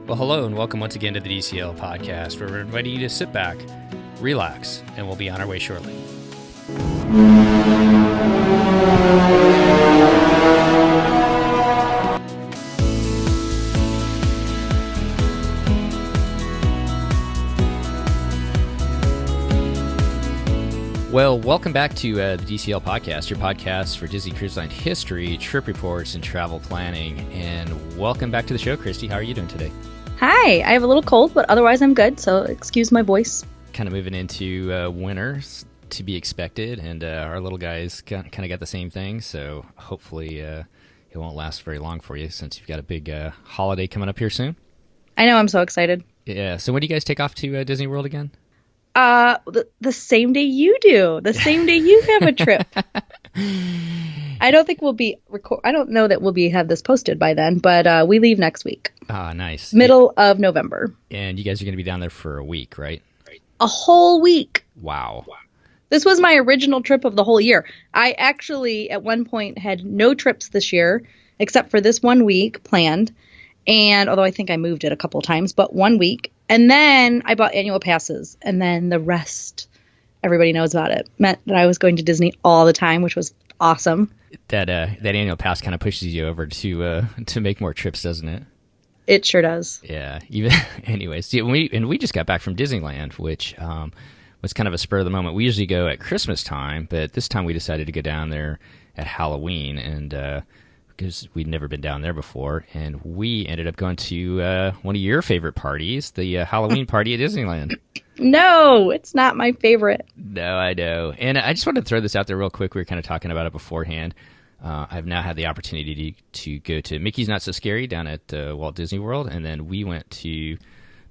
Well, hello and welcome once again to the DCL podcast, where we're inviting you to sit back, relax, and we'll be on our way shortly. Well, welcome back to the DCL podcast, your podcast for Disney Cruise Line history, trip reports, and travel planning. And welcome back to the show, Christy. How are you doing today? Hi, I have a little cold, but otherwise I'm good, so excuse my voice. Kind of moving into winter to be expected, and our little guys kind of got the same thing, so hopefully it won't last very long for you since you've got a big holiday coming up here soon. I know, I'm so excited. Yeah, so when do you guys take off to Disney World again? The same day you do. The same day you have a trip. I don't think we'll be I don't know that we'll have this posted by then, but we leave next week. Ah, nice. Middle of November. And you guys are going to be down there for a week, right? A whole week. Wow. This was my original trip of the whole year. I actually, at one point, had no trips this year, except for this 1 week planned. And although I think I moved it a couple times, but 1 week. And then I bought annual passes. And then the rest, everybody knows about it, meant that I was going to Disney all the time, which was awesome. That annual pass kind of pushes you over to make more trips, doesn't it? It sure does. Yeah. Even anyways, we just got back from Disneyland, which was kind of a spur of the moment. We usually go at Christmas time, but this time we decided to go down there at Halloween, and because we'd never been down there before, and we ended up going to one of your favorite parties, the Halloween party at Disneyland. No, it's not my favorite. No, I know. And I just wanted to throw this out there real quick. We were kind of talking about it beforehand. I've now had the opportunity to go to Mickey's Not So Scary down at Walt Disney World, and then we went to,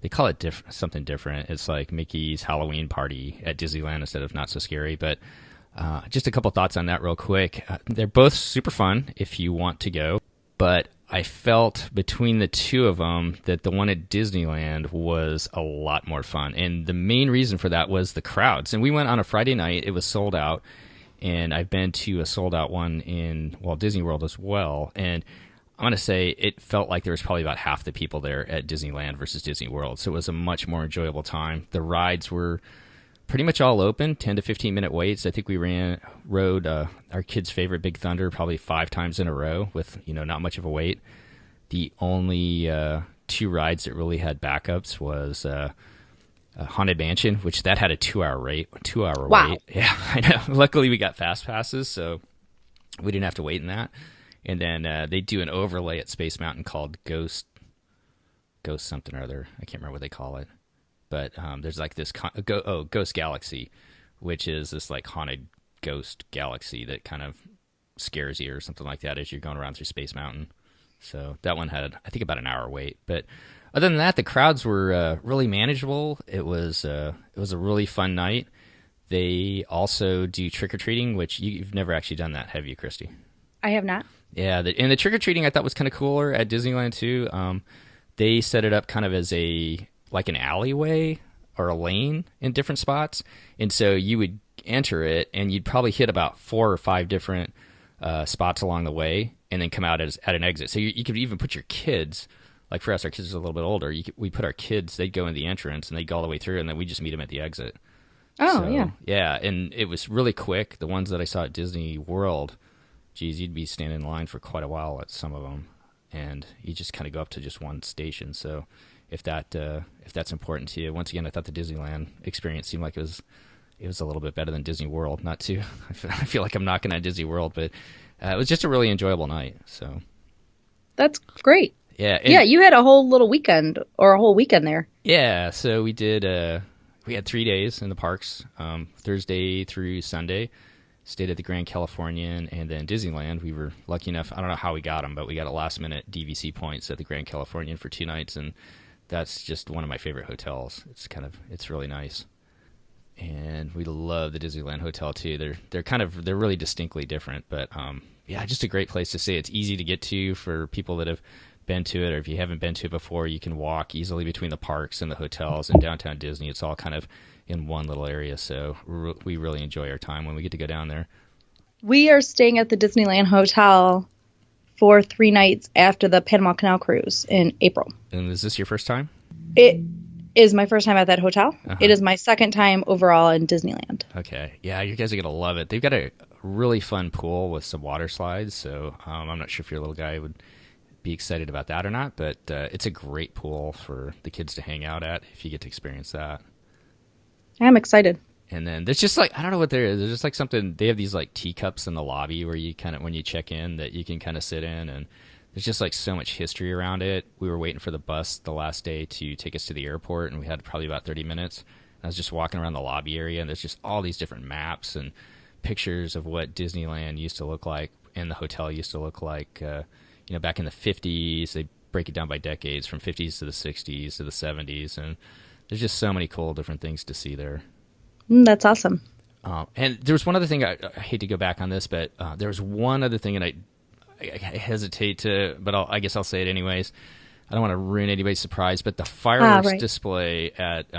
they call it something different. It's like Mickey's Halloween party at Disneyland instead of Not So Scary, but just a couple thoughts on that real quick. They're both super fun if you want to go, but I felt between the two of them that the one at Disneyland was a lot more fun. And the main reason for that was the crowds. And we went on a Friday night. It was sold out. And I've been to a sold out one in Walt Disney World as well. And I'm going to say it felt like there was probably about half the people there at Disneyland versus Disney World. So it was a much more enjoyable time. The rides were pretty much all open, 10 to 15 minute waits. I think we rode our kids' favorite Big Thunder probably 5 times in a row with, not much of a wait. The only 2 rides that really had backups was Haunted Mansion, which that had a 2-hour wait. Yeah, I know. Luckily we got fast passes, so we didn't have to wait in that. And then they do an overlay at Space Mountain called Ghost something or other. I can't remember what they call it. But there's like this Ghost Galaxy, which is this like haunted ghost galaxy that kind of scares you or something like that as you're going around through Space Mountain. So that one had, I think, about an hour wait. But other than that, the crowds were really manageable. It was a really fun night. They also do trick-or-treating, which you've never actually done that, have you, Christy? I have not. Yeah, and the trick-or-treating I thought was kind of cooler at Disneyland too. They set it up kind of as like an alleyway or a lane in different spots. And so you would enter it and you'd probably hit about 4 or 5 different spots along the way and then come out at an exit. So you could even put your kids, like for us, our kids are a little bit older. We put our kids, they'd go in the entrance and they'd go all the way through and then we just meet them at the exit. Oh, so, yeah. Yeah, and it was really quick. The ones that I saw at Disney World, geez, you'd be standing in line for quite a while at some of them. And you just kind of go up to just one station. So if that's important to you, once again, I thought the Disneyland experience seemed like it was a little bit better than Disney World. Not too, I feel like I'm knocking on Disney World, but it was just a really enjoyable night. So that's great. Yeah, yeah. You had a whole little weekend or a whole weekend there. Yeah, so we did. We had 3 days in the parks, Thursday through Sunday. Stayed at the Grand Californian and then Disneyland. We were lucky enough. I don't know how we got them, but we got a last-minute DVC points at the Grand Californian for 2 nights, and that's just one of my favorite hotels. It's really nice, and we love the Disneyland Hotel too. They're really distinctly different, but yeah, just a great place to stay. It's easy to get to for people that have been to it, or if you haven't been to it before, you can walk easily between the parks and the hotels and downtown Disney. It's all kind of in one little area, so we really enjoy our time when we get to go down there. We are staying at the Disneyland Hotel for 3 nights after the Panama Canal cruise in April. And is this your first time? It is my first time at that hotel. Uh-huh. It is my second time overall in Disneyland. Okay. Yeah, you guys are going to love it. They've got a really fun pool with some water slides, so I'm not sure if your little guy would be excited about that or not, but it's a great pool for the kids to hang out at if you get to experience that. I'm excited. And then there's just like, I don't know what there is. There's just like something, they have these like teacups in the lobby where you kind of, when you check in, that you can kind of sit in, and there's just like so much history around it. We were waiting for the bus the last day to take us to the airport, and we had probably about 30 minutes. I was just walking around the lobby area, and there's just all these different maps and pictures of what Disneyland used to look like and the hotel used to look like, back in the 50s. They break it down by decades, from 50s to the 60s to the 70s, and there's just so many cool different things to see there. That's awesome. And there was one other thing, I hate to go back on this, but there was one other thing, and I hesitate to, but I guess I'll say it anyways. I don't want to ruin anybody's surprise, but the fireworks display at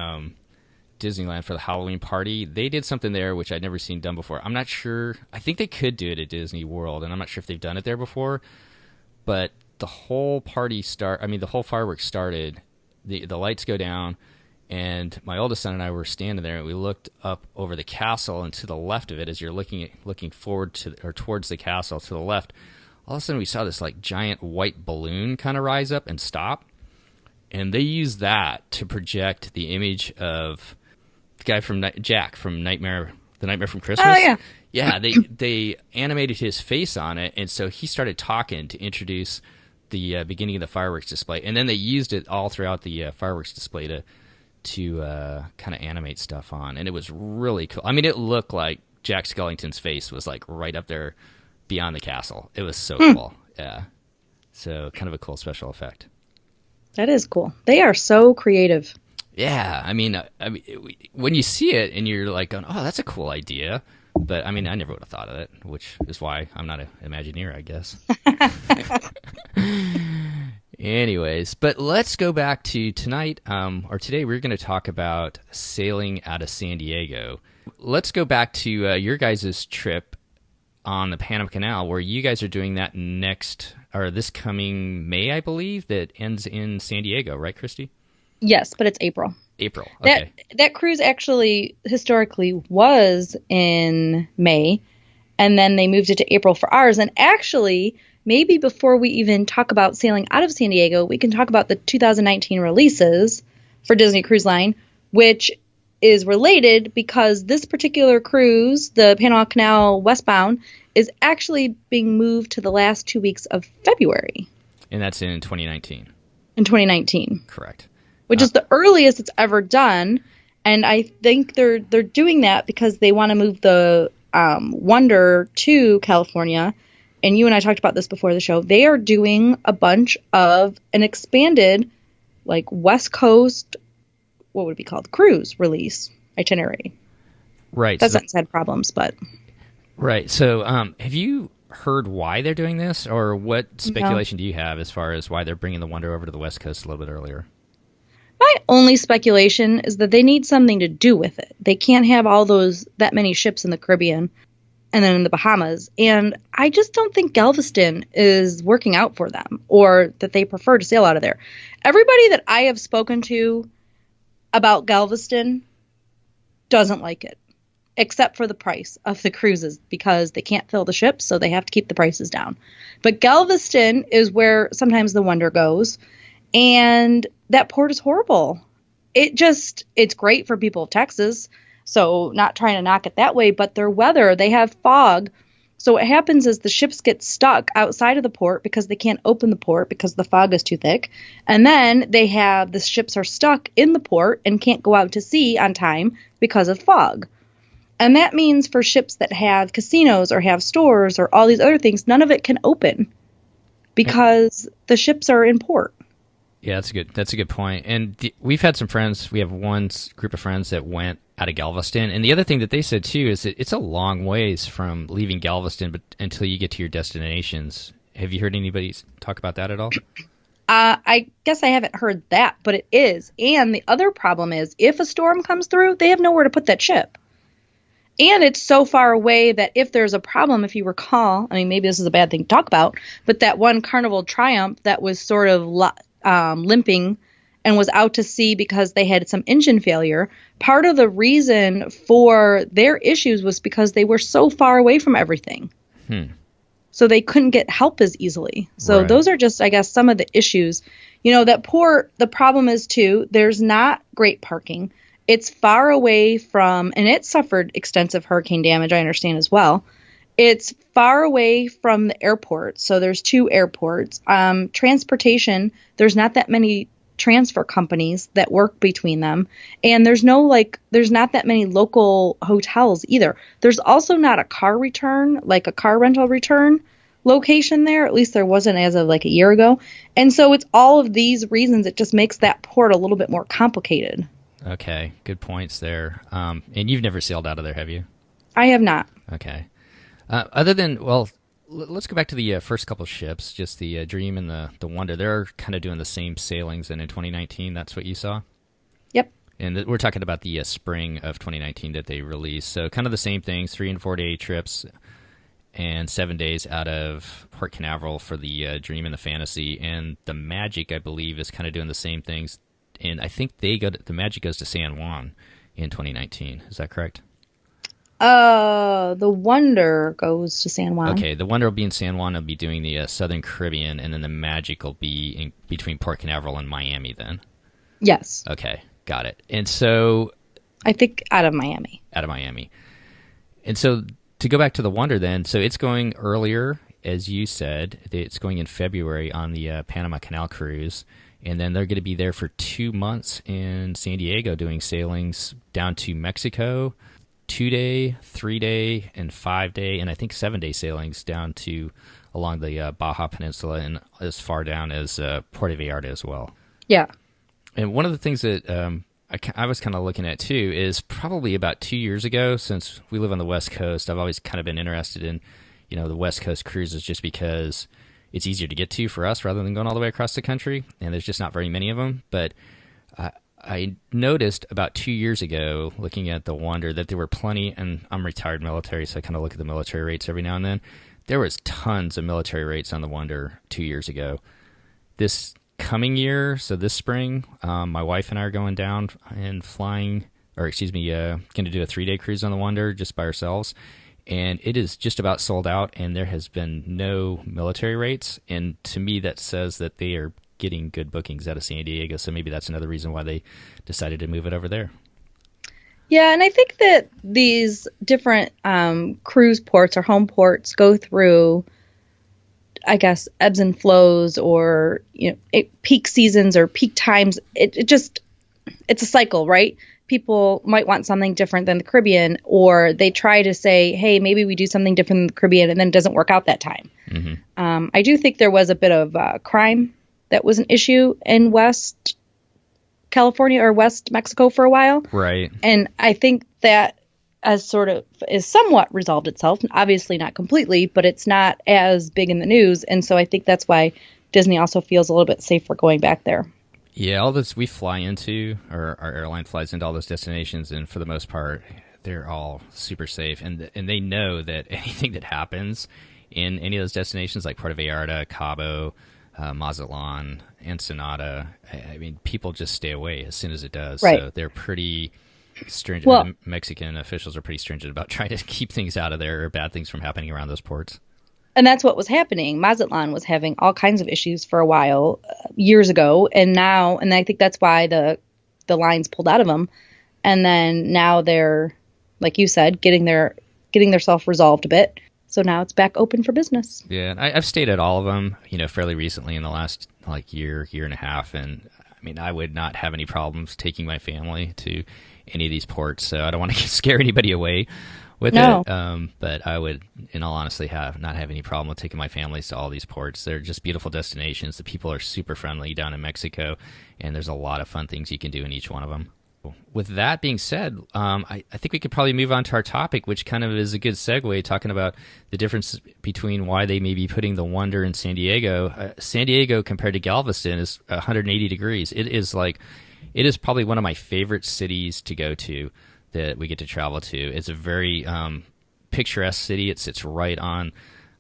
Disneyland for the Halloween party, they did something there which I'd never seen done before. I'm not sure. I think they could do it at Disney World, and I'm not sure if they've done it there before. But the whole the whole fireworks started. The lights go down, and my oldest son and I were standing there, and we looked up over the castle, and to the left of it, as you're looking forward to or towards the castle to the left, all of a sudden we saw this like giant white balloon kind of rise up and stop, and they used that to project the image of the guy from Jack from The Nightmare from Christmas. Oh yeah. Yeah, they animated his face on it, and so he started talking to introduce the beginning of the fireworks display, and then they used it all throughout the fireworks display to kind of animate stuff on, and it was really cool. I mean, it looked like Jack Skellington's face was like right up there beyond the castle. It was so cool. Yeah. So kind of a cool special effect. That is cool. They are so creative. Yeah. I mean, when you see it and you're like going, oh, that's a cool idea. But I mean, I never would have thought of it, which is why I'm not an Imagineer, I guess. Anyways, but let's go back to tonight, or today we're going to talk about sailing out of San Diego. Let's go back to your guys' trip on the Panama Canal, where you guys are doing that this coming May, I believe, that ends in San Diego, right, Christy? Yes, but it's April. April, okay. That cruise actually historically was in May, and then they moved it to April for ours. And actually, maybe before we even talk about sailing out of San Diego, we can talk about the 2019 releases for Disney Cruise Line, which is related because this particular cruise, the Panama Canal westbound, is actually being moved to the last 2 weeks of February. And that's in 2019. In 2019. Correct. Which is the earliest it's ever done. And I think they're doing that because they want to move the Wonder to California. And you and I talked about this before the show. They are doing a bunch of an expanded, like, West Coast, what would it be called? Cruise release itinerary. Right. That's not had problems, but. Right. So have you heard why they're doing this, or what speculation do you have as far as why they're bringing the Wonder over to the West Coast a little bit earlier? My only speculation is that they need something to do with it. They can't have that many ships in the Caribbean and then in the Bahamas. And I just don't think Galveston is working out for them, or that they prefer to sail out of there. Everybody that I have spoken to about Galveston doesn't like it, except for the price of the cruises, because they can't fill the ships, so they have to keep the prices down. But Galveston is where sometimes the Wonder goes, and that port is horrible. It's great for people of Texas, so not trying to knock it that way, but their weather, they have fog. So what happens is the ships get stuck outside of the port because they can't open the port because the fog is too thick. And then the ships are stuck in the port and can't go out to sea on time because of fog. And that means for ships that have casinos or have stores or all these other things, none of it can open because the ships are in port. Yeah, that's a good point. And we've had some friends. We have one group of friends that went out of Galveston, and the other thing that they said too is that it's a long ways from leaving Galveston, but until you get to your destinations. Have you heard anybody talk about that at all? I guess I haven't heard that, but it is. And the other problem is, if a storm comes through, they have nowhere to put that ship. And it's so far away that if there's a problem, if you recall, I mean, maybe this is a bad thing to talk about, but that one Carnival Triumph that was sort of limping and was out to sea because they had some engine failure, part of the reason for their issues was because they were so far away from everything. So they couldn't get help as easily. So those are just, I guess, some of the issues. You know, that port, the problem is, too, there's not great parking. It's far away from, and it suffered extensive hurricane damage, I understand as well. It's far away from the airport. So there's 2 airports. Transportation, there's not that many transfer companies that work between them. And there's not that many local hotels either. There's also not a car return, like a car rental return location there. At least there wasn't as of like a year ago. And so it's all of these reasons. It just makes that port a little bit more complicated. Okay, good points there. And you've never sailed out of there, have you? I have not. Okay. Other than, well, let's go back to the first couple of ships, just the Dream and the Wonder. They're kind of doing the same sailings, and in 2019, that's what you saw? Yep. And we're talking about the spring of 2019 that they released. So kind of the same things, 3 and 4 day trips and 7 days out of Port Canaveral for the Dream and the Fantasy. And the Magic, I believe, is kind of doing the same things. And I think the Magic goes to San Juan in 2019. Is that correct? The Wonder goes to San Juan. Okay, the Wonder will be in San Juan. It'll be doing the Southern Caribbean, and then the Magic will be in between Port Canaveral and Miami then. Yes. Okay, got it. And so... I think out of Miami. Out of Miami. And so to go back to the Wonder then, so it's going earlier, as you said. It's going in February on the Panama Canal cruise. And then they're going to be there for 2 months in San Diego doing sailings down to Mexico, 2-day, 3-day, and 5-day, and I think 7-day sailings down to along the Baja Peninsula and as far down as Puerto Vallarta as well. Yeah. And one of the things that I was kind of looking at too is probably about 2 years ago, since we live on the West Coast, I've always kind of been interested in, the West Coast cruises just because it's easier to get to for us rather than going all the way across the country, and there's just not very many of them. But I noticed about 2 years ago, looking at the Wonder, that there were plenty, and I'm retired military, so I kind of look at the military rates every now and then. There was tons of military rates on the Wonder 2 years ago. This coming year, so this spring, my wife and I are going down and going to do a 3-day cruise on the Wonder just by ourselves. And it is just about sold out, and there has been no military rates. And to me, that says that they are getting good bookings out of San Diego. So maybe that's another reason why they decided to move it over there. Yeah, and I think that these different cruise ports or home ports go through, I guess, ebbs and flows, or peak seasons or peak times. It's a cycle, right? People might want something different than the Caribbean, or they try to say, hey, maybe we do something different than the Caribbean, and then it doesn't work out that time. Mm-hmm. I do think there was a bit of crime that was an issue in West California or West Mexico for a while. Right. And I think that is somewhat resolved itself. Obviously not completely, but it's not as big in the news. And so I think that's why Disney also feels a little bit safer going back there. Yeah, all this we fly into, or our airline flies into all those destinations, and for the most part, they're all super safe. And they know that anything that happens in any of those destinations, like Puerto Vallarta, Cabo, Mazatlan, Ensenada, I mean, people just stay away as soon as it does. Right. So they're pretty stringent. Well, the Mexican officials are pretty stringent about trying to keep things out of there, or bad things from happening around those ports. And that's what was happening. Mazatlan was having all kinds of issues for a while, years ago, and I think that's why the lines pulled out of them. And then now they're, like you said, getting themselves resolved a bit. So now it's back open for business. Yeah, I've stayed at all of them, fairly recently in the last year and a half, and I mean, I would not have any problems taking my family to any of these ports. So I don't want to scare anybody away with it, but I would, in all honesty, not have any problem with taking my families to all these ports. They're just beautiful destinations. The people are super friendly down in Mexico, and there's a lot of fun things you can do in each one of them. With that being said, I think we could probably move on to our topic, which kind of is a good segue, talking about the difference between why they may be putting the Wonder in San Diego. San Diego compared to Galveston is 180 degrees. It is probably one of my favorite cities to go to. that we get to travel to. It's a very picturesque city. It sits right on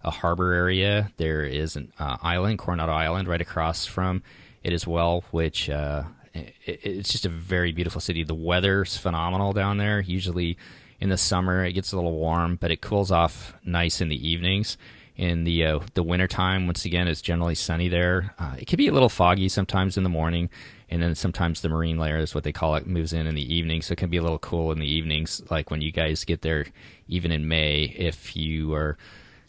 a harbor area. There is an island, Coronado Island, right across from it as well, which it's just a very beautiful city. The weather's phenomenal down there. Usually in the summer it gets a little warm, but it cools off nice in the evenings. In the wintertime, once again, it's generally sunny there. It can be a little foggy sometimes in the morning, and then sometimes the marine layer is what they call it, moves in the evening, so it can be a little cool in the evenings, like when you guys get there, even in May, if you are...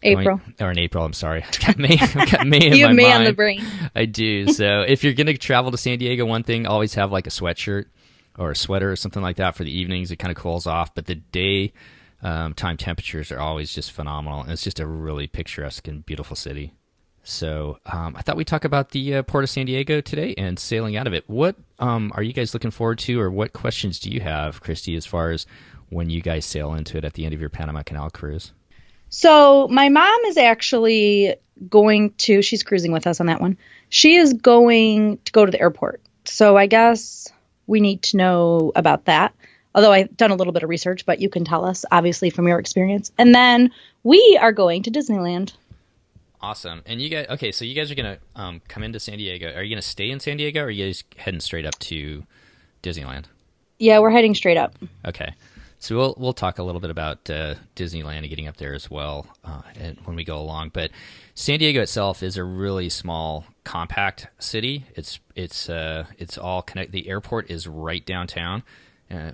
April. Or in April, I'm sorry. I've got May, in you my have May mind. on the brain. I do. So if you're going to travel to San Diego, one thing, always have like a sweatshirt or a sweater or something like that for the evenings. It kind of cools off, but the day... time temperatures are always just phenomenal, and it's just a really picturesque and beautiful city. So I thought we'd talk about the Port of San Diego today and sailing out of it. What are you guys looking forward to, or what questions do you have, Christy, as far as when you guys sail into it at the end of your Panama Canal cruise? So my mom is actually going to, she's cruising with us on that one. She is going to go to the airport. So I guess we need to know about that. Although I've done a little bit of research, but you can tell us, obviously, from your experience. And then we are going to Disneyland. Awesome. And you guys, okay, so you guys are going to come into San Diego. Are you going to stay in San Diego, or are you guys heading straight up to Disneyland? Yeah, we're heading straight up. Okay. So we'll talk a little bit about Disneyland and getting up there as well and when we go along. But San Diego itself is a really small, compact city. It's all connected. The airport is right downtown.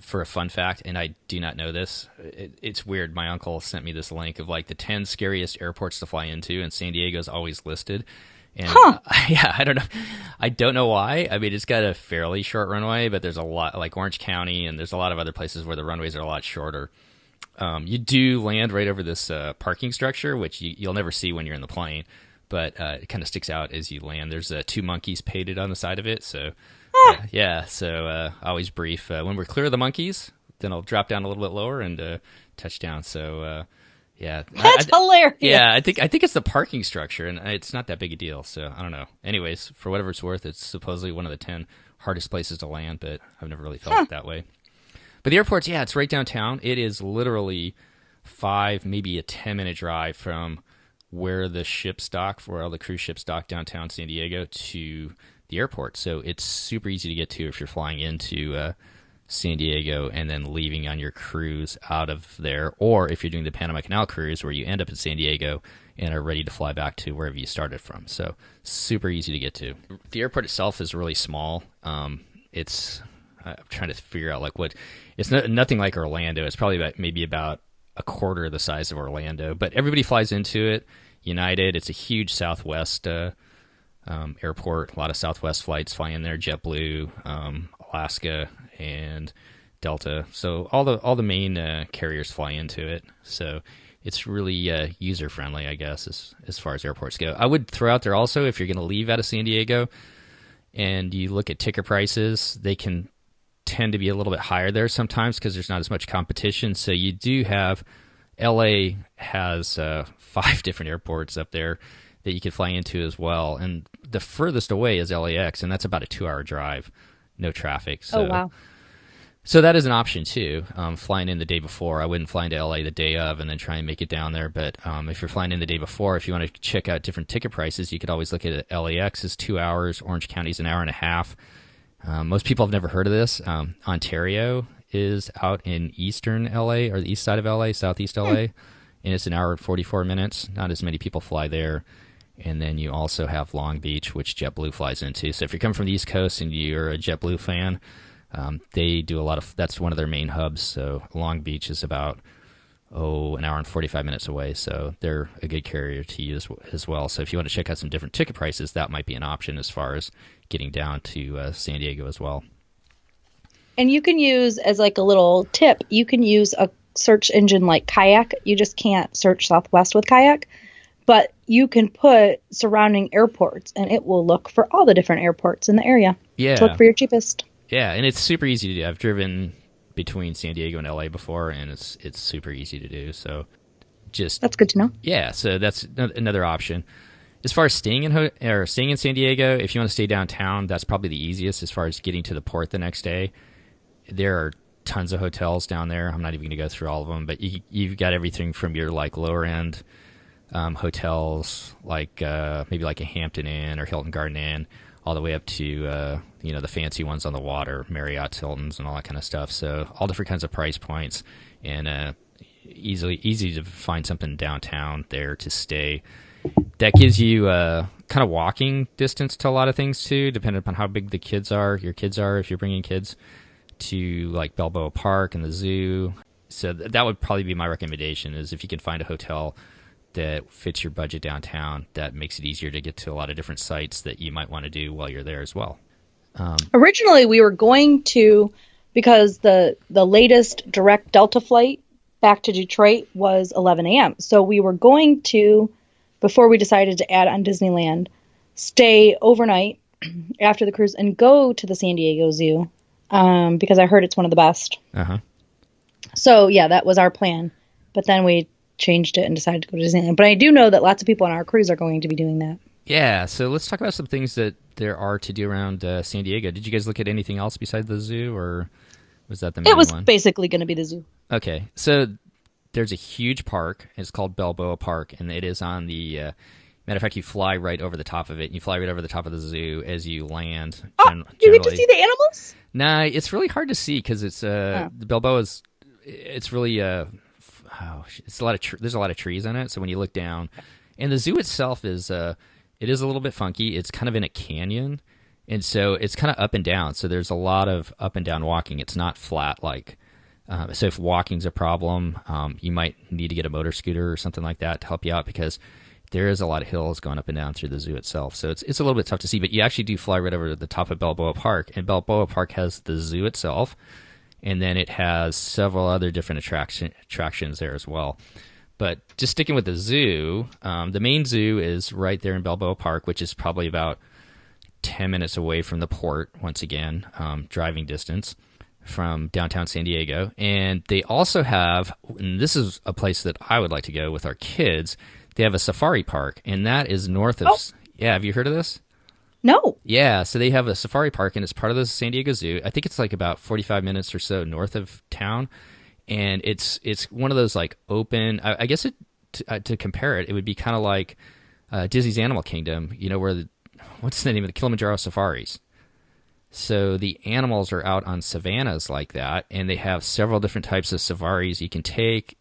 For a fun fact, and I do not know this, it's weird. My uncle sent me this link of like the 10 scariest airports to fly into, and San Diego's always listed. And yeah, I don't know why. I mean, it's got a fairly short runway, but there's a lot, like Orange County, and there's a lot of other places where the runways are a lot shorter. You do land right over this parking structure, which you'll never see when you're in the plane, but it kind of sticks out as you land. There's 2 monkeys painted on the side of it, so... yeah, so always brief. When we're clear of the monkeys, then I'll drop down a little bit lower and touch down. So, yeah. That's hilarious. Yeah, I think it's the parking structure, and it's not that big a deal, so I don't know. Anyways, for whatever it's worth, it's supposedly one of the 10 hardest places to land, but I've never really felt it that way. But the airport's, yeah, it's right downtown. It is literally 5, maybe a 10-minute drive from where the ships dock, where all the cruise ships dock downtown San Diego, to the airport. So it's super easy to get to if you're flying into San Diego and then leaving on your cruise out of there, or if you're doing the Panama Canal cruise where you end up in San Diego and are ready to fly back to wherever you started from. So super easy to get to. The airport itself is really small. I'm trying to figure out like what, it's nothing like Orlando. It's probably maybe about a quarter the size of Orlando, but everybody flies into it. United, it's a huge Southwest airport. A lot of Southwest flights fly in there. JetBlue, Alaska, and Delta. So all the main carriers fly into it. So it's really user friendly, I guess, as far as airports go. I would throw out there also, if you're going to leave out of San Diego and you look at ticket prices, they can tend to be a little bit higher there sometimes because there's not as much competition. So you do have, LA has 5 different airports up there that you could fly into as well. And the furthest away is LAX, and that's about a 2-hour drive, no traffic. So, oh, wow. So that is an option too, flying in the day before. I wouldn't fly into LA the day of and then try and make it down there. But if you're flying in the day before, if you want to check out different ticket prices, you could always look at it. LAX is 2 hours. Orange County is an hour and a half. Most people have never heard of this. Ontario is out in eastern LA, or the east side of LA, southeast LA, and it's an hour and 44 minutes. Not as many people fly there. And then you also have Long Beach, which JetBlue flies into. So if you're coming from the East Coast and you're a JetBlue fan, they do a lot of, that's one of their main hubs. So Long Beach is about, an hour and 45 minutes away. So they're a good carrier to use as well. So if you want to check out some different ticket prices, that might be an option as far as getting down to San Diego as well. And you can use, as like a little tip, you can use a search engine like Kayak. You just can't search Southwest with Kayak. But you can put surrounding airports, and it will look for all the different airports in the area. Yeah. To look for your cheapest. Yeah, and it's super easy to do. I've driven between San Diego and LA before, and it's super easy to do. So that's good to know. Yeah, so that's another option. As far as staying in San Diego, if you want to stay downtown, that's probably the easiest as far as getting to the port the next day. There are tons of hotels down there. I'm not even going to go through all of them, but you've got everything from your like lower end hotels, like maybe like a Hampton Inn or Hilton Garden Inn, all the way up to the fancy ones on the water, Marriott's, Hilton's, and all that kind of stuff. So all different kinds of price points, and easy to find something downtown there to stay. That gives you kind of walking distance to a lot of things too, depending upon how big your kids are, if you're bringing kids to like Balboa Park and the zoo. So that would probably be my recommendation, is if you can find a hotel that fits your budget downtown, that makes it easier to get to a lot of different sites that you might want to do while you're there as well. Originally, we were going to, because the latest direct Delta flight back to Detroit was 11 a.m. So we were going to, before we decided to add on Disneyland, stay overnight after the cruise and go to the San Diego Zoo, because I heard it's one of the best. Uh-huh. So, yeah, that was our plan. But then we changed it and decided to go to Disneyland. But I do know that lots of people on our cruise are going to be doing that. Yeah, so let's talk about some things that there are to do around San Diego. Did you guys look at anything else besides the zoo, or was that the main one? It was basically going to be the zoo. Okay, so there's a huge park. It's called Balboa Park, and it is on the matter of fact, you fly right over the top of it. You fly right over the top of the zoo as you land. You get to see the animals? Nah, it's really hard to see because it's the Balboa's. It's really it's a lot of there's a lot of trees in it. So when you look down, and the zoo itself is it is a little bit funky. It's kind of in a canyon, and so it's kind of up and down. So there's a lot of up and down walking. It's not flat like. So if walking's a problem, you might need to get a motor scooter or something like that to help you out, because there is a lot of hills going up and down through the zoo itself. So it's a little bit tough to see, but you actually do fly right over to the top of Balboa Park, and Balboa Park has the zoo itself, and then it has several other different attractions there as well. But just sticking with the zoo, the main zoo is right there in Balboa Park, which is probably about 10 minutes away from the port, once again, driving distance from downtown San Diego. And they also have, and this is a place that I would like to go with our kids, they have a safari park, and that is north of... Oh. Yeah, have you heard of this? No. Yeah, so they have a safari park, and it's part of the San Diego Zoo. I think it's like about 45 minutes or so north of town, and it's one of those like open... I guess to compare it, it would be kind of like Disney's Animal Kingdom, where what's the name of the Kilimanjaro Safaris? So the animals are out on savannas like that, and they have several different types of safaris you can take.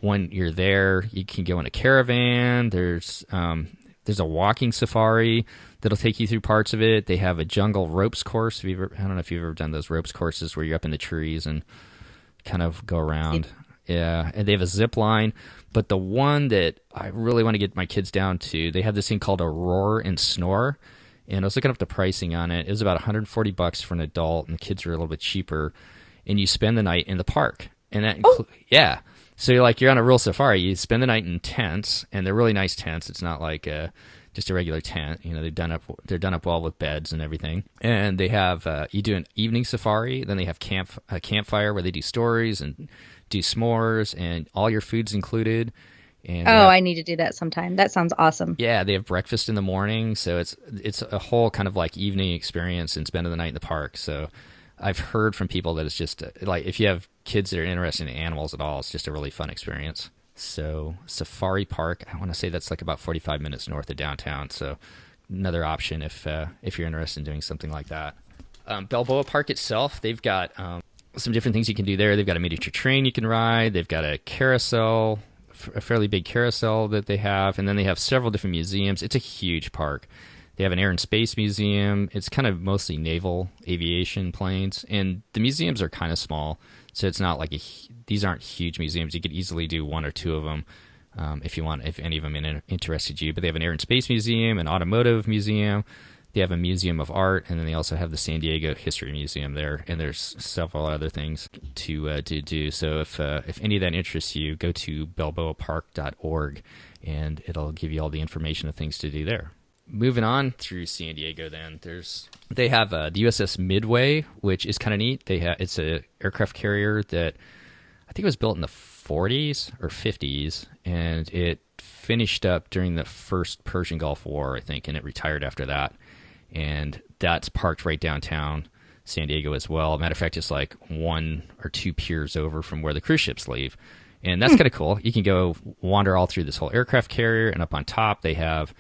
When you're there, you can go in a caravan. There's a walking safari that'll take you through parts of it. They have a jungle ropes course. I don't know if you've ever done those ropes courses where you're up in the trees and kind of go around. Yeah, and they have a zip line. But the one that I really want to get my kids down to, they have this thing called a Roar and Snore. And I was looking up the pricing on it. It was about $140 for an adult, and the kids are a little bit cheaper. And you spend the night in the park. And that yeah. So you're on a real safari. You spend the night in tents, and they're really nice tents. It's not like just a regular tent. They're done up well with beds and everything. And they have you do an evening safari. Then they have a campfire where they do stories and do s'mores, and all your food's included. And I need to do that sometime. That sounds awesome. Yeah, they have breakfast in the morning, so it's a whole kind of like evening experience and spending the night in the park. So I've heard from people that it's just like if you have kids that are interested in animals at all, it's just a really fun experience. So Safari Park, I want to say that's like about 45 minutes north of downtown. So another option if you're interested in doing something like that. Balboa Park itself, they've got some different things you can do there. They've got a miniature train you can ride. They've got a carousel, a fairly big carousel that they have, and then they have several different museums. It's a huge park. They have an air and space museum. It's kind of mostly naval aviation planes, and the museums are kind of small, so it's not like these aren't huge museums. You could easily do one or two of them if you want, if any of them interested you. But they have an air and space museum, an automotive museum. They have a museum of art, and then they also have the San Diego History Museum there, and there's several other things to do. So if any of that interests you, go to balboapark.org, and it'll give you all the information of things to do there. Moving on through San Diego, then they have the USS Midway, which is kind of neat. It's a aircraft carrier that I think it was built in the 40s or 50s, and it finished up during the first Persian Gulf War, I think, and it retired after that. And that's parked right downtown San Diego as well. Matter of fact, it's like 1 or 2 piers over from where the cruise ships leave. And that's kind of cool. You can go wander all through this whole aircraft carrier, and up on top they have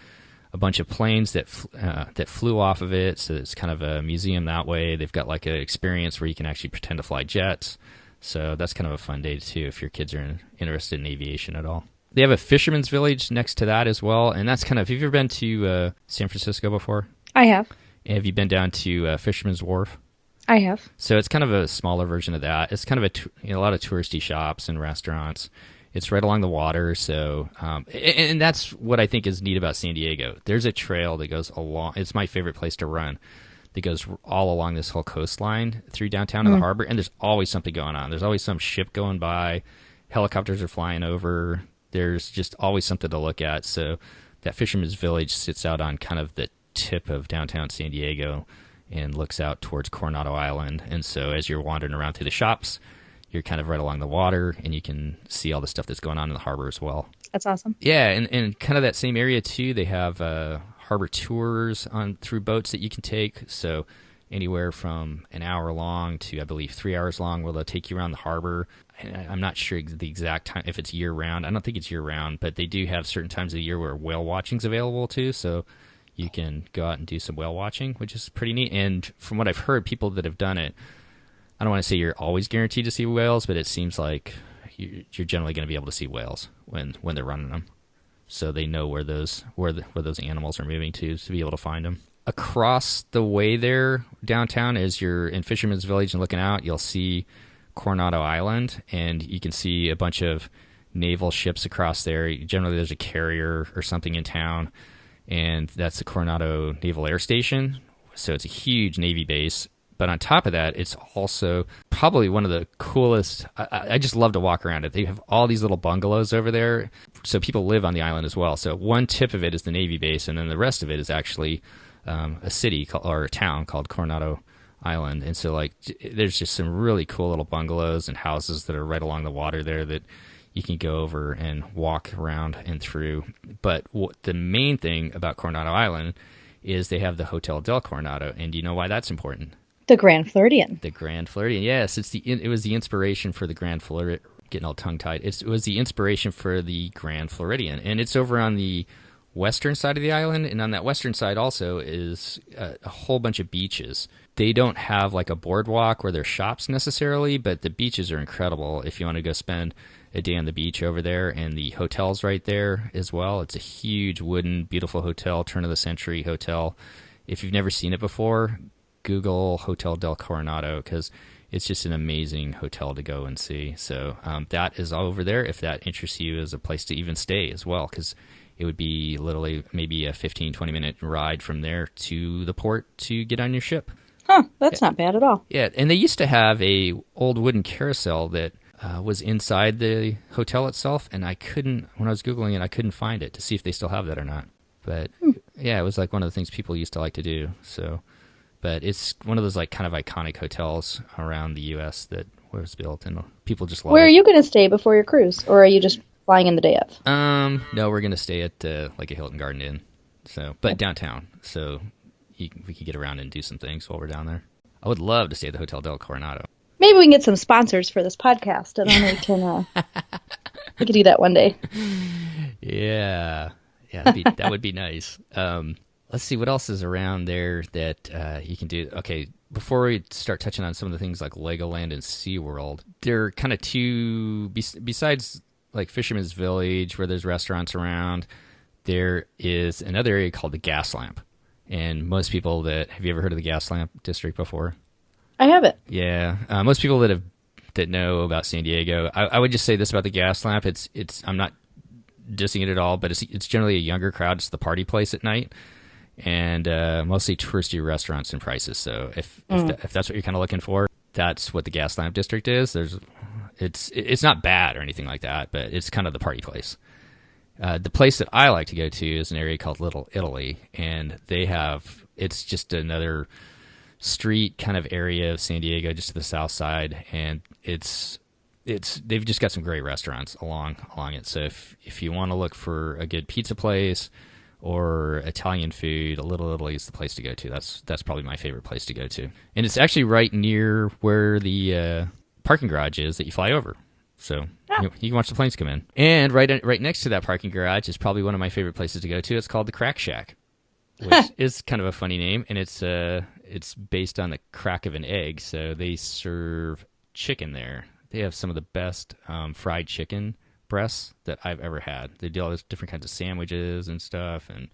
a bunch of planes that flew off of it. So it's kind of a museum that way. They've got like an experience where you can actually pretend to fly jets. So that's kind of a fun day too if your kids are interested in aviation at all. They have a fisherman's village next to that as well, and that's kind of. Have you ever been to San Francisco before? I have. Have you been down to Fisherman's Wharf? I have. So it's kind of a smaller version of that. It's kind of a lot of touristy shops and restaurants. It's right along the water, so and that's what I think is neat about San Diego. There's a trail that goes along. It's my favorite place to run. That goes all along this whole coastline through downtown and the harbor, and there's always something going on. There's always some ship going by. Helicopters are flying over. There's just always something to look at. So that Fisherman's Village sits out on kind of the tip of downtown San Diego and looks out towards Coronado Island. And so as you're wandering around through the shops, you're kind of right along the water, and you can see all the stuff that's going on in the harbor as well. That's awesome. Yeah, and kind of that same area too, they have harbor tours through boats that you can take. So anywhere from an hour long to, I believe, 3 hours long, where they'll take you around the harbor. I'm not sure the exact time, if it's year-round. I don't think it's year-round, but they do have certain times of the year where whale watching's available too, so you can go out and do some whale watching, which is pretty neat. And from what I've heard, people that have done it, I don't want to say you're always guaranteed to see whales, but it seems like you're generally going to be able to see whales when they're running them. So they know where those animals are moving to be able to find them. Across the way there, downtown, as you're in Fisherman's Village and looking out, you'll see Coronado Island, and you can see a bunch of naval ships across there. Generally, there's a carrier or something in town, and that's the Coronado Naval Air Station. So it's a huge Navy base. But on top of that, it's also probably one of the coolest. I just love to walk around it. They have all these little bungalows over there. So people live on the island as well. So one tip of it is the Navy base, and then the rest of it is actually a city or a town called Coronado Island. And so like there's just some really cool little bungalows and houses that are right along the water there that you can go over and walk around and through. But the main thing about Coronado Island is they have the Hotel Del Coronado. And do you know why that's important? The Grand Floridian. The Grand Floridian, yes. It was the inspiration for the Grand Floridian. Getting all tongue-tied. It was the inspiration for the Grand Floridian. And it's over on the western side of the island. And on that western side also is a whole bunch of beaches. They don't have like a boardwalk where there's shops necessarily, but the beaches are incredible if you want to go spend a day on the beach over there. And the hotel's right there as well. It's a huge wooden, beautiful hotel, turn-of-the-century hotel. If you've never seen it before, Google Hotel Del Coronado, because it's just an amazing hotel to go and see. So that is all over there if that interests you as a place to even stay as well, because it would be literally maybe a 15-20 minute ride from there to the port to get on your ship. Huh, that's not bad at all. Yeah, and they used to have a old wooden carousel that was inside the hotel itself, and when I was Googling it, I couldn't find it to see if they still have that or not. But yeah, it was like one of the things people used to like to do. So, but it's one of those like kind of iconic hotels around the U.S. that was built, and people just love it. Where are you going to stay before your cruise, or are you just flying in the day of? No, we're going to stay at like a Hilton Garden Inn, but downtown, so we can get around and do some things while we're down there. I would love to stay at the Hotel Del Coronado. Maybe we can get some sponsors for this podcast, and then we could do that one day. Yeah, that would be nice. Let's see what else is around there that you can do. Okay, before we start touching on some of the things like Legoland and SeaWorld, there are kind of two, besides like Fisherman's Village where there's restaurants around, there is another area called the Gaslamp. And most people have you ever heard of the Gaslamp District before? I haven't. Yeah. Most people that know about San Diego, I would just say this about the Gaslamp. It's I'm not dissing it at all, but it's generally a younger crowd. It's the party place at night. And mostly touristy restaurants and prices. So if that's what you're kind of looking for, that's what the Gaslamp District is. It's not bad or anything like that, but it's kind of the party place. The place that I like to go to is an area called Little Italy, and it's just another street kind of area of San Diego, just to the south side, and they've just got some great restaurants along it. So if you want to look for a good pizza place, or Italian food, Little Italy is the place to go to. That's probably my favorite place to go to. And it's actually right near where the parking garage is that you fly over. So you can watch the planes come in. And right next to that parking garage is probably one of my favorite places to go to. It's called the Crack Shack, which is kind of a funny name, and it's based on the crack of an egg. So they serve chicken there. They have some of the best fried chicken breasts that I've ever had. They do all these different kinds of sandwiches and stuff, and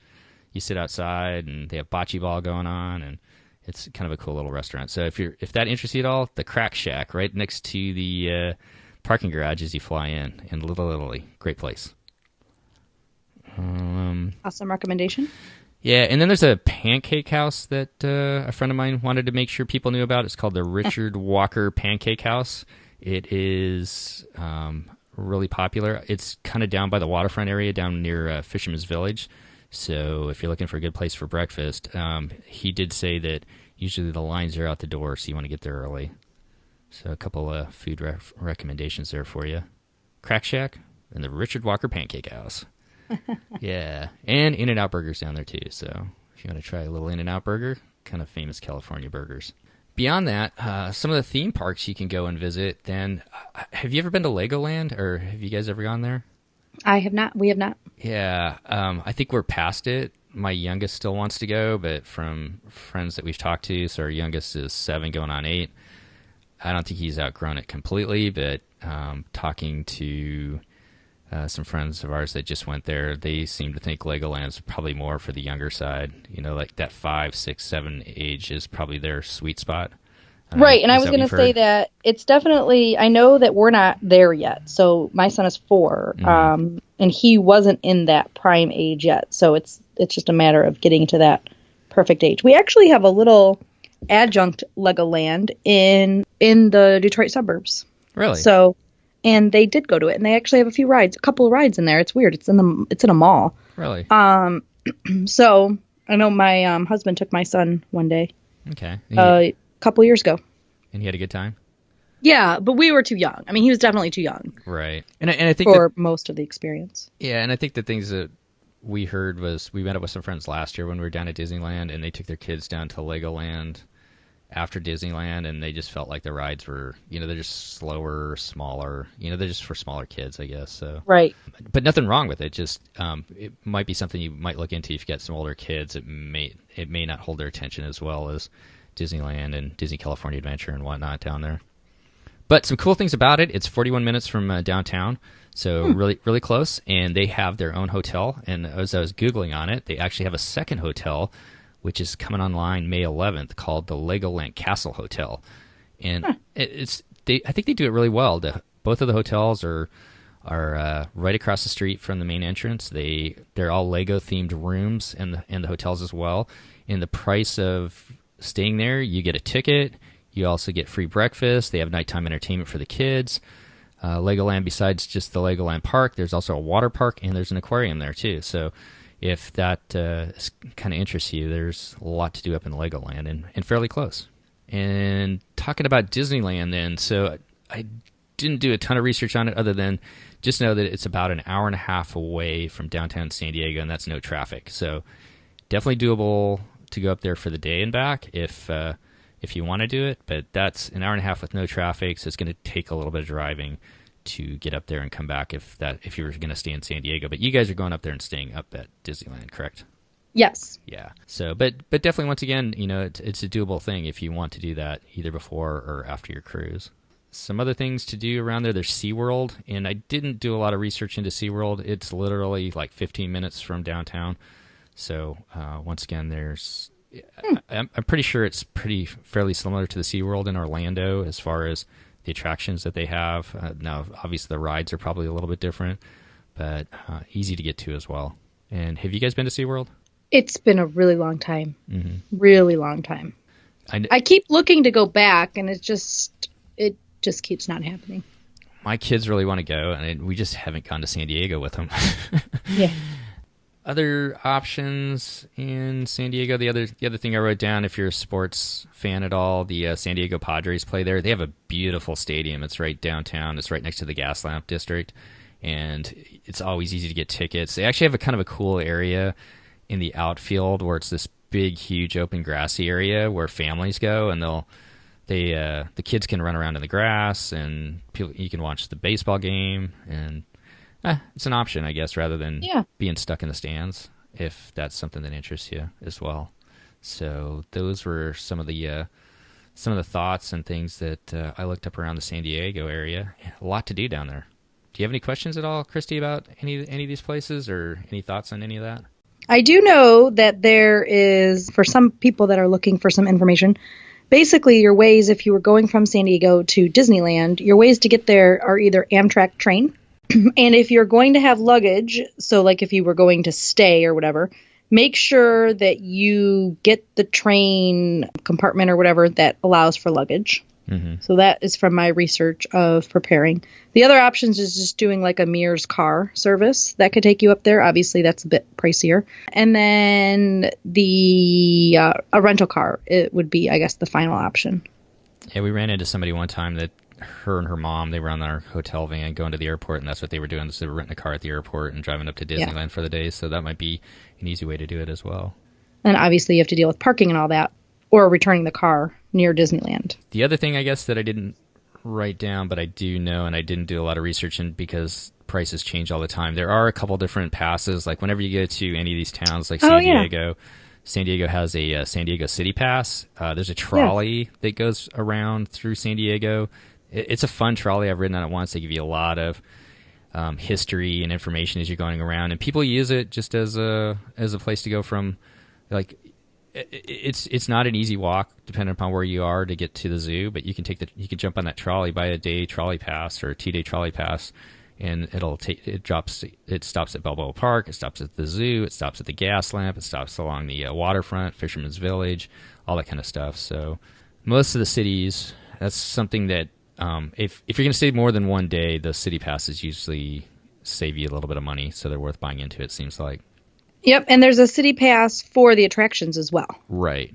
you sit outside, and they have bocce ball going on, and it's kind of a cool little restaurant. So if that interests you at all, the Crack Shack, right next to the parking garage as you fly in Little Italy. Great place. Awesome recommendation. Yeah, and then there's a pancake house that a friend of mine wanted to make sure people knew about. It's called the Richard Walker Pancake House. It is really popular. It's kind of down by the waterfront area, down near Fisherman's Village. So if you're looking for a good place for breakfast, he did say that usually the lines are out the door, so you want to get there early. So a couple of food recommendations there for you. Crack Shack and the Richard Walker Pancake House. Yeah, and In-N-Out Burgers down there too. So if you want to try a little In-N-Out burger, kind of famous California burgers. Beyond that, some of the theme parks you can go and visit. Then, have you ever been to Legoland, or have you guys ever gone there? I have not. We have not. Yeah, I think we're past it. My youngest still wants to go, but from friends that we've talked to, so our youngest is 7 going on 8. I don't think he's outgrown it completely, but talking to some friends of ours that just went there, they seem to think Legoland's probably more for the younger side. You know, like that 5, 6, 7 age is probably their sweet spot. Right, and I was going to say that it's definitely, I know that we're not there yet. So my son is 4, and he wasn't in that prime age yet. So it's just a matter of getting to that perfect age. We actually have a little adjunct Legoland in the Detroit suburbs. Really? So, and they did go to it, and they actually have a couple of rides in there. It's weird. It's in a mall. Really? So I know my husband took my son one day. Okay. A couple years ago. And he had a good time? Yeah, but we were too young. I mean, he was definitely too young. Right. And I think for most of the experience. Yeah, and I think the things that we heard was we met up with some friends last year when we were down at Disneyland, and they took their kids down to Legoland after Disneyland, and they just felt like the rides were, they're just slower, smaller. They're just for smaller kids, I guess. So right. But nothing wrong with it. Just it might be something you might look into if you get some older kids. It may not hold their attention as well as Disneyland and Disney California Adventure and whatnot down there. But some cool things about it, it's 41 minutes from downtown, so really, really close. And they have their own hotel. And as I was Googling on it, they actually have a second hotel, which is coming online May 11th, called the Legoland Castle Hotel. And I think they do it really well. Both of the hotels are right across the street from the main entrance. They're all Lego-themed rooms in the hotels as well. And the price of staying there, you get a ticket. You also get free breakfast. They have nighttime entertainment for the kids. Legoland, besides just the Legoland Park, there's also a water park, and there's an aquarium there too. So if that kind of interests you, there's a lot to do up in Legoland and fairly close. And talking about Disneyland then, so I didn't do a ton of research on it other than just know that it's about an hour and a half away from downtown San Diego, and that's no traffic. So definitely doable to go up there for the day and back if you want to do it, but that's an hour and a half with no traffic, so it's going to take a little bit of driving to get up there and come back if you were going to stay in San Diego. But you guys are going up there and staying up at Disneyland, correct? Yes. Yeah. So, but definitely, once again, it's a doable thing if you want to do that either before or after your cruise. Some other things to do around there, there's SeaWorld, and I didn't do a lot of research into SeaWorld. It's literally like 15 minutes from downtown. So, once again, I'm pretty sure it's fairly similar to the SeaWorld in Orlando as far as the attractions that they have. Now, obviously, the rides are probably a little bit different, but easy to get to as well. And have you guys been to SeaWorld? It's been a really long time. Mm-hmm. Really long time. I keep looking to go back, and it just keeps not happening. My kids really want to go, and we just haven't gone to San Diego with them. Yeah. Other options in San Diego, the other thing I wrote down, if you're a sports fan at all, the San Diego Padres play there. They have a beautiful stadium. It's right downtown. It's right next to the Gaslamp District, and it's always easy to get tickets. They actually have a kind of a cool area in the outfield where it's this big, huge, open, grassy area where families go, and the kids can run around in the grass, and you can watch the baseball game, and it's an option, I guess, rather than being stuck in the stands, if that's something that interests you as well. So those were some of the thoughts and things that I looked up around the San Diego area. A lot to do down there. Do you have any questions at all, Christy, about any of these places, or any thoughts on any of that? I do know that there is, for some people that are looking for some information, basically your ways, if you were going from San Diego to Disneyland, your ways to get there are either Amtrak train, and if you're going to have luggage, so like if you were going to stay or whatever, make sure that you get the train compartment or whatever that allows for luggage. Mm-hmm. So that is from my research of preparing. The other options is just doing like a Mears car service that could take you up there. Obviously, that's a bit pricier. And then a rental car, it would be, I guess, the final option. Yeah, we ran into somebody one time that her and her mom, they were on their hotel van going to the airport, and that's what they were doing. So they were renting a car at the airport and driving up to Disneyland for the day. So that might be an easy way to do it as well. And obviously, you have to deal with parking and all that, or returning the car near Disneyland. The other thing, I guess, that I didn't write down, but I do know, and I didn't do a lot of research in because prices change all the time. There are a couple different passes. Like whenever you go to any of these towns, like San Diego, San Diego has a San Diego City Pass. There's a trolley that goes around through San Diego. It's a fun trolley. I've ridden on it once. They give you a lot of history and information as you're going around, and people use it just as a place to go from, like, it's not an easy walk depending upon where you are to get to the zoo, but you can jump on that trolley, buy a day trolley pass or a 2-day trolley pass, and it stops at Balboa Park, it stops at the zoo, it stops at the gas lamp, it stops along the waterfront, Fisherman's Village, all that kind of stuff. So most of the cities, that's something that if you're going to stay more than one day, the city passes usually save you a little bit of money, so they're worth buying into, it seems like. Yep, and there's a city pass for the attractions as well. Right.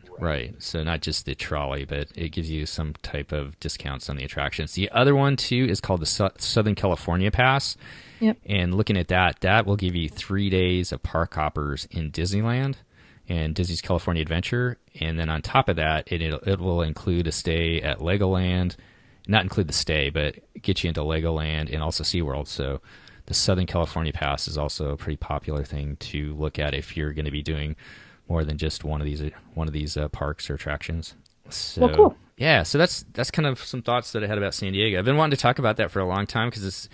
So not just the trolley, but it gives you some type of discounts on the attractions. The other one, too, is called the Southern California Pass. Yep. And looking at that will give you 3 days of park hoppers in Disneyland and Disney's California Adventure. And then on top of that, it will include a stay at Legoland. Not include the stay, but get you into Legoland and also SeaWorld. So the Southern California Pass is also a pretty popular thing to look at if you're going to be doing more than just one of these parks or attractions. So, well, cool. Yeah, so that's kind of some thoughts that I had about San Diego. I've been wanting to talk about that for a long time because it's,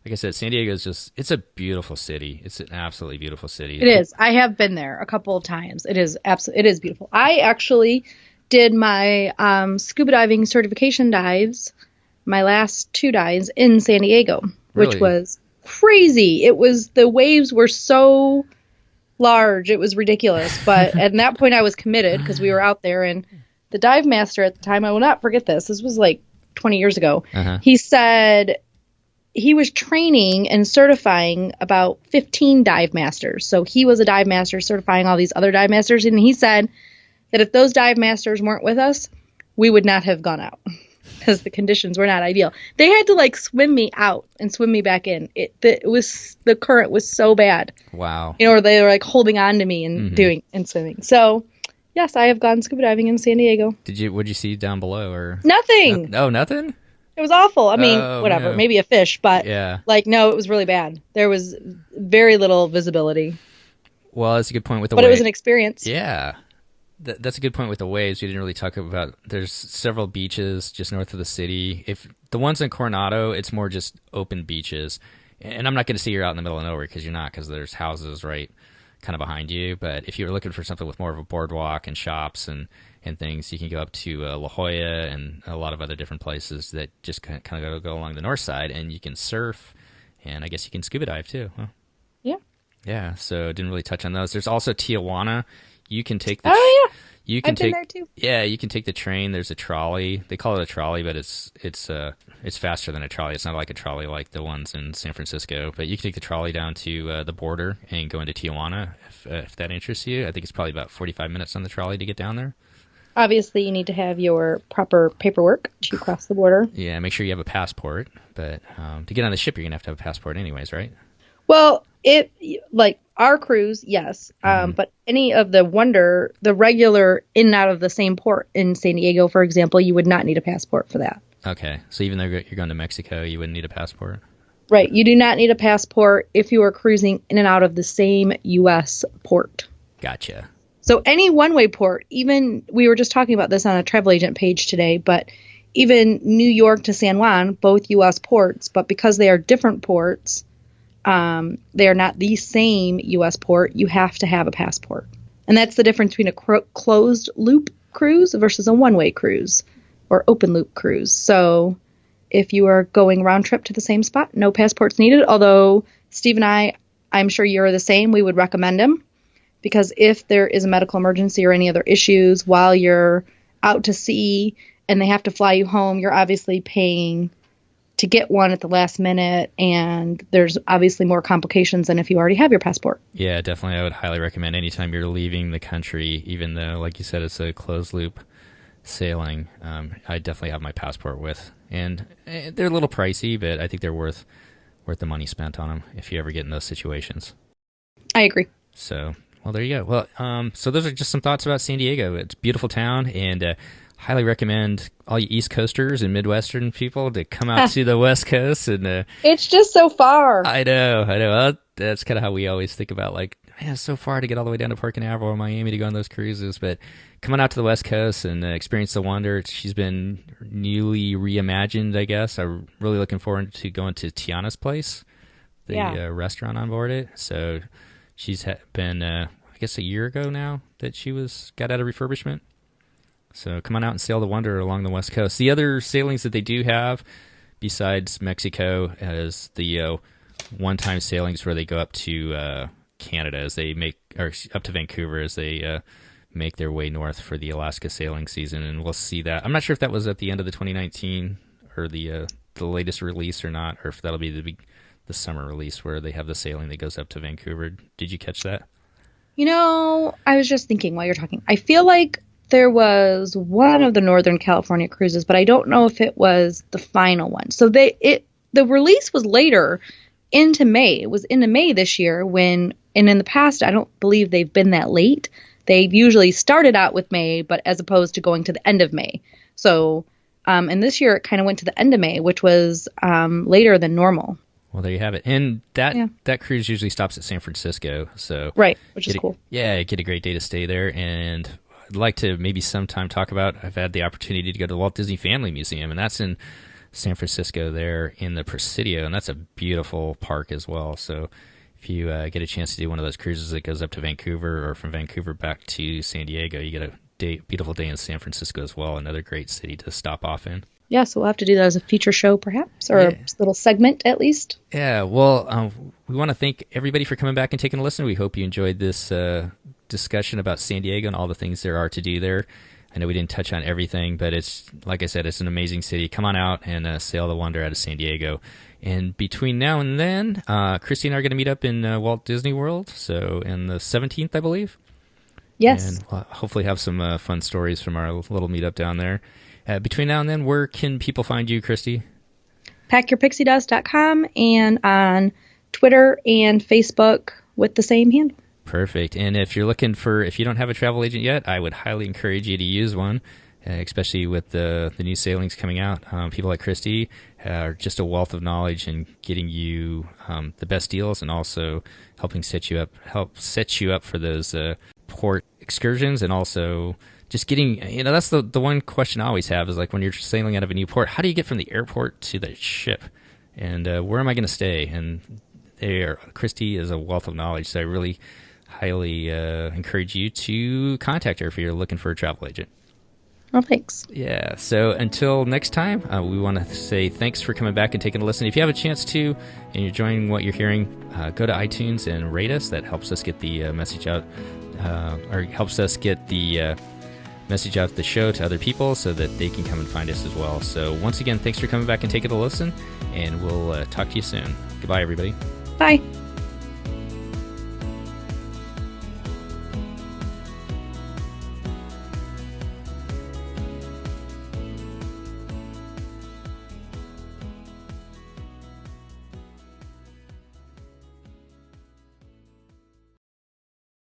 like I said, San Diego is it's a beautiful city. It's an absolutely beautiful city. It is. I have been there a couple of times. It is beautiful. I actually did my scuba diving certification dives, my last 2 dives in San Diego, which was crazy. The waves were so large, it was ridiculous. But at that point I was committed because we were out there, and the dive master at the time, I will not forget this was like 20 years ago. He said he was training and certifying about 15 dive masters. So he was a dive master certifying all these other dive masters, and he said that if those dive masters weren't with us, we would not have gone out because the conditions were not ideal. They had to like swim me out and swim me back in. The current was so bad. Wow. Or they were like holding on to me and swimming. So yes, I have gone scuba diving in San Diego. What'd you see down below, or nothing? No, nothing. It was awful. I mean, whatever, maybe a fish, but no, it was really bad. There was very little visibility. Well, that's a good point with the But it was an experience. Yeah. That's a good point with the waves. We didn't really talk about. There's several beaches just north of the city. If the ones in Coronado, it's more just open beaches. And I'm not going to say you're out in the middle of nowhere because you're not, because there's houses right kind of behind you. But if you're looking for something with more of a boardwalk and shops and things, you can go up to La Jolla and a lot of other different places that just kind of go along the north side, and you can surf, and I guess you can scuba dive too. Huh? Yeah. Yeah. So didn't really touch on those. There's also Tijuana. You can take the. I've been there too. Yeah, you can take the train. There's a trolley. They call it a trolley, but it's faster than a trolley. It's not like a trolley like the ones in San Francisco. But you can take the trolley down to the border and go into Tijuana if that interests you. I think it's probably about 45 minutes on the trolley to get down there. Obviously, you need to have your proper paperwork to cross the border. Yeah, make sure you have a passport. But to get on the ship, you're gonna have to have a passport anyways, right? Well, It like our cruise, yes, but any of the Wonder, the regular in and out of the same port in San Diego, for example, you would not need a passport for that. Okay, so even though you're going to Mexico, you wouldn't need a passport? Right. You do not need a passport if you are cruising in and out of the same U.S. port. Gotcha. So any one-way port, even we were just talking about this on a travel agent page today, but even New York to San Juan, both U.S. ports, but because they are different ports, they are not the same U.S. port, you have to have a passport. And that's the difference between a closed loop cruise versus a one-way cruise or open loop cruise. So if you are going round trip to the same spot, no passports needed. Although Steve and I'm sure you're the same, we would recommend them because if there is a medical emergency or any other issues while you're out to sea and they have to fly you home, you're obviously paying to get one at the last minute, and there's obviously more complications than if you already have your passport. Yeah, definitely. I would highly recommend anytime you're leaving the country, even though, like you said, it's a closed loop sailing, I definitely have my passport with. And they're a little pricey, but I think they're worth the money spent on them if you ever get in those situations. I agree. So, well, there you go. Well, so those are just some thoughts about San Diego. It's a beautiful town, and highly recommend all you East Coasters and Midwestern people to come out to the West Coast. And it's just so far. I know. Well, that's kind of how we always think about, like, man, it's so far to get all the way down to Port Canaveral or Miami to go on those cruises. But coming out to the West Coast and experience the Wonder, she's been newly reimagined, I guess. I'm really looking forward to going to Tiana's Place, the restaurant on board it. So she's been, I guess, a year ago now that she got out of refurbishment. So come on out and sail the Wonder along the West Coast. The other sailings that they do have, besides Mexico, is the one-time sailings where they go up to Canada as they up to Vancouver as they make their way north for the Alaska sailing season, and we'll see that. I'm not sure if that was at the end of the 2019 or the latest release or not, or if that'll be the summer release where they have the sailing that goes up to Vancouver. Did you catch that? I was just thinking while you're talking. I feel like there was one of the Northern California cruises, but I don't know if it was the final one. So the release was later into May. It was into May this year and in the past, I don't believe they've been that late. They've usually started out with May, but as opposed to going to the end of May. So, and this year it kind of went to the end of May, which was later than normal. Well, there you have it. And that cruise usually stops at San Francisco. So right, which is cool. Yeah, get a great day to stay there. And I'd like to maybe sometime talk about, I've had the opportunity to go to the Walt Disney Family Museum, and that's in San Francisco there in the Presidio, and that's a beautiful park as well. So if you get a chance to do one of those cruises that goes up to Vancouver or from Vancouver back to San Diego, you get a beautiful day in San Francisco as well, another great city to stop off in. Yeah, so we'll have to do that as a feature show perhaps, or a little segment at least. Yeah, well, we want to thank everybody for coming back and taking a listen. We hope you enjoyed this discussion about San Diego and all the things there are to do there. I know we didn't touch on everything, but it's, like I said, it's an amazing city. Come on out and sail the Wonder out of San Diego. And between now and then, Christy and I are going to meet up in Walt Disney World, so in the 17th, I believe. Yes. And we'll hopefully have some fun stories from our little meetup down there. Between now and then, where can people find you, Christy? PackYourPixieDust.com and on Twitter and Facebook with the same handle. Perfect. And if you don't have a travel agent yet, I would highly encourage you to use one, especially with the new sailings coming out. People like Christy are just a wealth of knowledge in getting you the best deals and also help set you up for those port excursions, and also just getting, that's the one question I always have is, like, when you're sailing out of a new port, how do you get from the airport to the ship? And where am I going to stay? And Christy is a wealth of knowledge, so I really highly encourage you to contact her if you're looking for a travel agent. Well, thanks. Yeah, so until next time, we want to say thanks for coming back and taking a listen. If you have a chance to, and you're enjoying what you're hearing, go to iTunes and rate us. That helps us get the message out, or helps us get the message out the show to other people so that they can come and find us as well. So once again, thanks for coming back and taking a listen, and we'll talk to you soon. Goodbye, everybody. Bye.